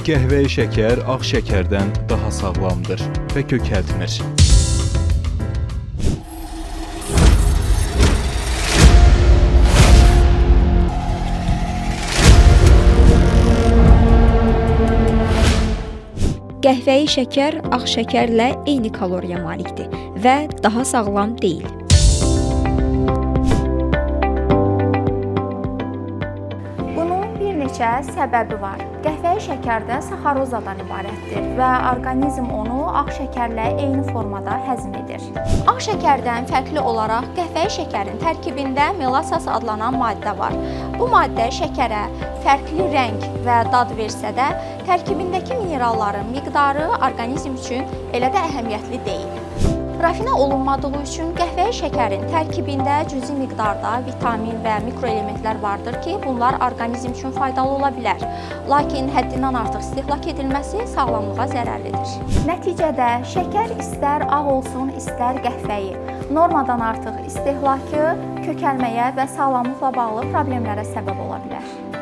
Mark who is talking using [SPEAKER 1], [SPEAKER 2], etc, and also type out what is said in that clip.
[SPEAKER 1] Qəhvəyi şəkər ağ şəkərdən daha sağlamdır və kökəltmir.
[SPEAKER 2] Qəhvəyi şəkər ağ şəkərlə eyni kaloriya malikdir və daha sağlam deyil.
[SPEAKER 3] Bunun bir neçə səbəbi var. Qəhvəyi şəkər də saxarozadan ibarətdir və orqanizm onu ağ şəkərlə eyni formada həzm edir. Ağ şəkərdən fərqli olaraq qəhvəyi şəkərin tərkibində melasaz adlanan maddə var. Bu maddə şəkərə fərqli rəng və dad versə də, tərkibindəki mineralların miqdarı orqanizm üçün elə də əhəmiyyətli deyil. Rafinə olunmadığı üçün qəhvəyi şəkərin tərkibində cüzi miqdarda vitamin və mikroelementlər vardır ki, bunlar orqanizm üçün faydalı ola bilər. Lakin həddindən artıq istehlak edilməsi sağlamlığa zərərlidir. Nəticədə şəkər istər ağ olsun, istər qəhvəyi, normadan artıq istehlakı kökəlməyə və sağlamlıqla bağlı problemlərə səbəb ola bilər.